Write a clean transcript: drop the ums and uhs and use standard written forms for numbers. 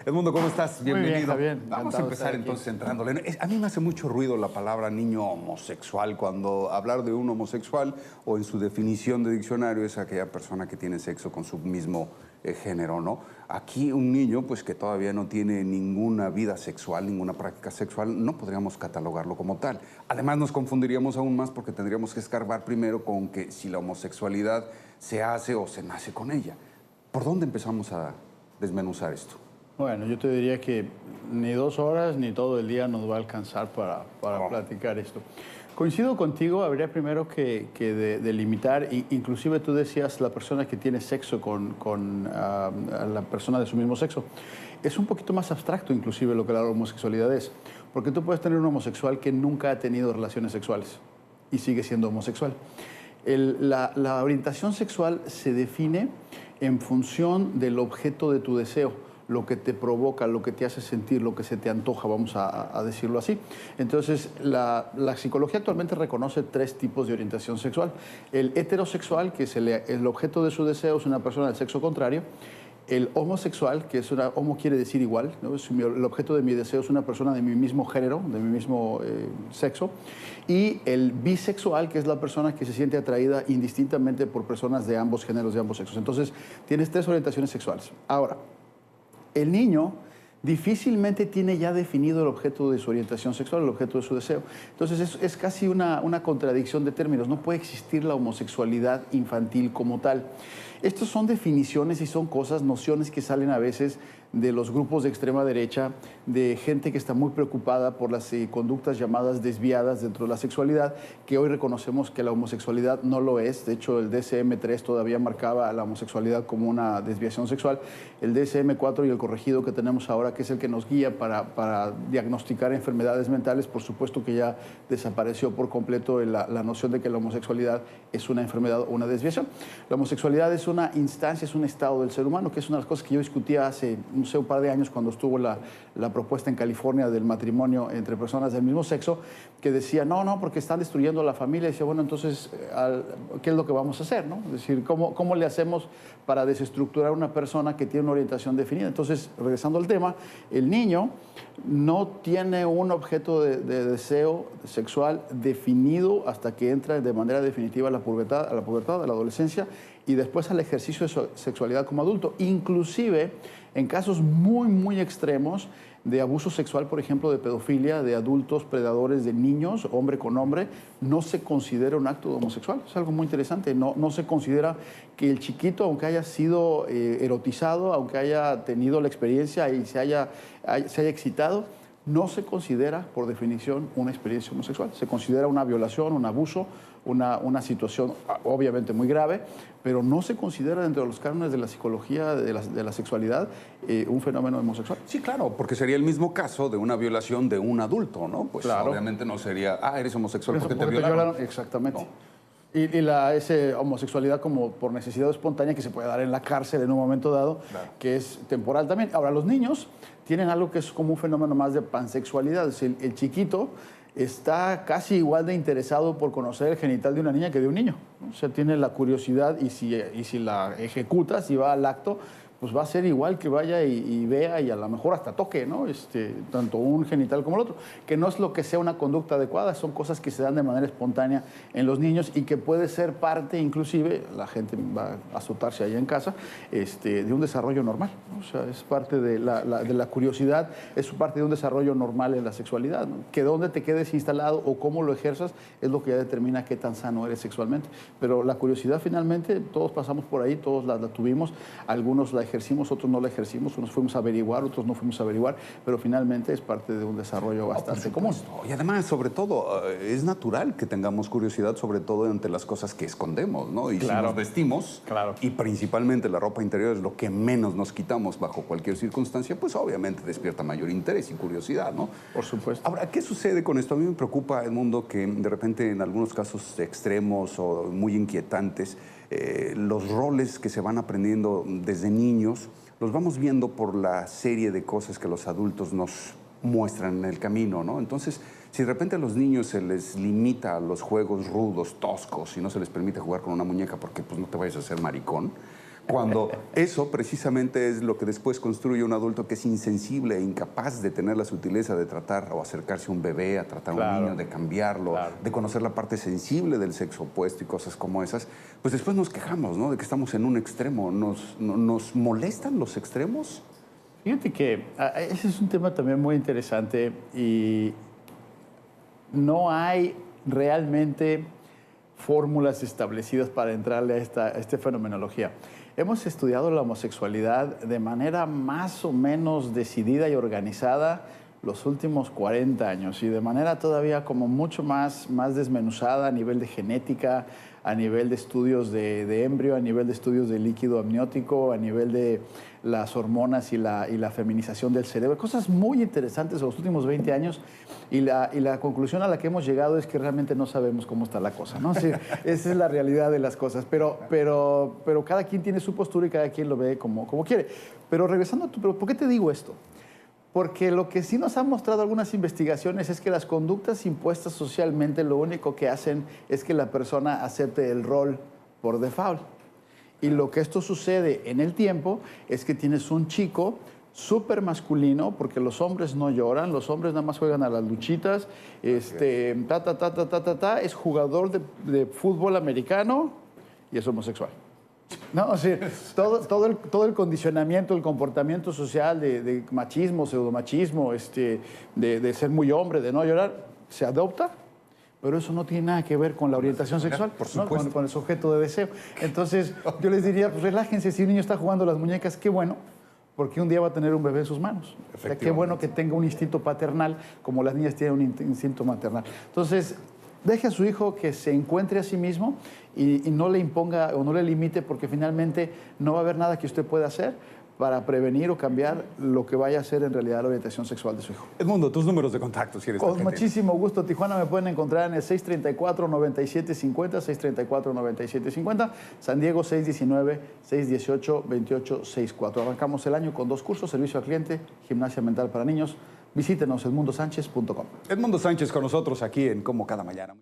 Edmundo, ¿cómo estás? Bienvenido. Muy bien, Vamos a empezar entonces entrándole. A mí me hace mucho ruido la palabra niño homosexual. Cuando hablar de un homosexual o en su definición de diccionario es aquella persona que tiene sexo con su mismo género, ¿no? Aquí un niño, pues que todavía no tiene ninguna vida sexual, ninguna práctica sexual, no podríamos catalogarlo como tal. Además nos confundiríamos aún más porque tendríamos que escarbar primero con que si la homosexualidad se hace o se nace con ella. ¿Por dónde empezamos a desmenuzar esto? Bueno, yo te diría que ni 2 horas ni todo el día nos va a alcanzar para platicar esto. Coincido contigo, habría primero que delimitar, inclusive tú decías la persona que tiene sexo con la persona de su mismo sexo. Es un poquito más abstracto inclusive lo que la homosexualidad es, porque tú puedes tener un homosexual que nunca ha tenido relaciones sexuales y sigue siendo homosexual. La orientación sexual se define en función del objeto de tu deseo, lo que te provoca, lo que te hace sentir, lo que se te antoja, vamos a decirlo así. Entonces, la psicología actualmente reconoce 3 tipos de orientación sexual. El heterosexual, que es el objeto de su deseo, es una persona del sexo contrario. El homosexual, que es homo quiere decir igual, ¿no? El objeto de mi deseo es una persona de mi mismo género, de mi mismo sexo. Y el bisexual, que es la persona que se siente atraída indistintamente por personas de ambos géneros, de ambos sexos. Entonces, tienes 3 orientaciones sexuales. Ahora, el niño difícilmente tiene ya definido el objeto de su orientación sexual, el objeto de su deseo. Entonces es casi una contradicción de términos. No puede existir la homosexualidad infantil como tal. Estas son definiciones y son cosas, nociones que salen a veces de los grupos de extrema derecha, de gente que está muy preocupada por las conductas llamadas desviadas dentro de la sexualidad, que hoy reconocemos que la homosexualidad no lo es. De hecho, el DSM-3 todavía marcaba a la homosexualidad como una desviación sexual. El DSM-4 y el corregido que tenemos ahora, que es el que nos guía para diagnosticar enfermedades mentales, por supuesto que ya desapareció por completo la noción de que la homosexualidad es una enfermedad o una desviación. La homosexualidad es una instancia, es un estado del ser humano, que es una de las cosas que yo discutía hace, no sé, un par de años cuando estuvo la propuesta en California del matrimonio entre personas del mismo sexo, que decía, no, porque están destruyendo la familia. Y decía, bueno, entonces, ¿qué es lo que vamos a hacer, no? Es decir, ¿cómo le hacemos para desestructurar una persona que tiene una orientación definida? Entonces, regresando al tema, el niño no tiene un objeto de deseo sexual definido hasta que entra de manera definitiva a la pubertad, a la adolescencia, y después al ejercicio de sexualidad como adulto. Inclusive, en casos muy, muy extremos de abuso sexual, por ejemplo, de pedofilia, de adultos predadores de niños, hombre con hombre, no se considera un acto homosexual. Es algo muy interesante. No se considera que el chiquito, aunque haya sido erotizado, aunque haya tenido la experiencia y se haya excitado, no se considera, por definición, una experiencia homosexual. Se considera una violación, un abuso, una situación obviamente muy grave, pero no se considera dentro de los cánones de la psicología de la sexualidad un fenómeno homosexual. Sí, claro, porque sería el mismo caso de una violación de un adulto, ¿no? Pues claro, obviamente no sería, eres homosexual porque te violaron. Exactamente. No. Y esa homosexualidad como por necesidad espontánea que se puede dar en la cárcel en un momento dado, claro, que es temporal también. Ahora, los niños tienen algo que es como un fenómeno más de pansexualidad. Es el chiquito está casi igual de interesado por conocer el genital de una niña que de un niño, ¿no? O sea, tiene la curiosidad y si la ejecuta, si va al acto, pues va a ser igual que vaya y vea y a lo mejor hasta toque, ¿no? Tanto un genital como el otro, que no es lo que sea una conducta adecuada, son cosas que se dan de manera espontánea en los niños y que puede ser parte, inclusive, la gente va a azotarse allá en casa, de un desarrollo normal, ¿no? O sea, es parte de la curiosidad, es parte de un desarrollo normal en la sexualidad, ¿no? Que dónde te quedes instalado o cómo lo ejerzas es lo que ya determina qué tan sano eres sexualmente. Pero la curiosidad finalmente, todos pasamos por ahí, todos la tuvimos, algunos la ejercimos, otros no la ejercimos, unos fuimos a averiguar, otros no fuimos a averiguar, pero finalmente es parte de un desarrollo bastante común. Y además, sobre todo, es natural que tengamos curiosidad, sobre todo ante las cosas que escondemos, ¿no? Y claro, si nos vestimos, claro, y principalmente la ropa interior es lo que menos nos quitamos bajo cualquier circunstancia, pues obviamente despierta mayor interés y curiosidad, ¿no? Por supuesto. Ahora, ¿qué sucede con esto? A mí me preocupa, Edmundo, que de repente en algunos casos extremos o muy inquietantes, los roles que se van aprendiendo desde niños, los vamos viendo por la serie de cosas que los adultos nos muestran en el camino, ¿no? Entonces, si de repente a los niños se les limita a los juegos rudos, toscos, y no se les permite jugar con una muñeca porque pues, no te vayas a hacer maricón, Cuando eso precisamente es lo que después construye un adulto que es insensible e incapaz de tener la sutileza de tratar o acercarse a un bebé, a tratar a un niño, de cambiarlo, de conocer la parte sensible del sexo opuesto y cosas como esas, pues después nos quejamos, ¿no? De que estamos en un extremo. ¿Nos molestan los extremos? Fíjate que ese es un tema también muy interesante y no hay realmente fórmulas establecidas para entrarle a esta fenomenología. Hemos estudiado la homosexualidad de manera más o menos decidida y organizada los últimos 40 años y de manera todavía como mucho más desmenuzada a nivel de genética, a nivel de estudios de embrio, a nivel de estudios de líquido amniótico, a nivel de las hormonas y la feminización del cerebro. Cosas muy interesantes en los últimos 20 años y la conclusión a la que hemos llegado es que realmente no sabemos cómo está la cosa, ¿no? Sí, esa es la realidad de las cosas, pero cada quien tiene su postura y cada quien lo ve como quiere. Pero regresando a pero ¿por qué te digo esto? Porque lo que sí nos han mostrado algunas investigaciones es que las conductas impuestas socialmente lo único que hacen es que la persona acepte el rol por default. Y lo que esto sucede en el tiempo es que tienes un chico súper masculino, porque los hombres no lloran, los hombres nada más juegan a las luchitas, es jugador de fútbol americano y es homosexual. No, o sea, todo el condicionamiento, el comportamiento social de machismo, pseudomachismo, de ser muy hombre, de no llorar, se adopta, pero eso no tiene nada que ver con la orientación sexual, por supuesto, ¿no? Con el sujeto de deseo. Entonces, yo les diría, pues relájense, si un niño está jugando a las muñecas, qué bueno, porque un día va a tener un bebé en sus manos. O sea, qué bueno que tenga un instinto paternal, como las niñas tienen un instinto maternal. Entonces, deje a su hijo que se encuentre a sí mismo y no le imponga o no le limite, porque finalmente no va a haber nada que usted pueda hacer para prevenir o cambiar lo que vaya a ser en realidad la orientación sexual de su hijo. Edmundo, tus números de contacto, si eres Con muchísimo gusto. Tijuana me pueden encontrar en el 634-9750, 634-9750. San Diego, 619-618-2864. Arrancamos el año con 2 cursos, servicio al cliente, gimnasia mental para niños. Visítenos, edmundosanchez.com. Edmundo Sánchez con nosotros aquí en Como Cada Mañana.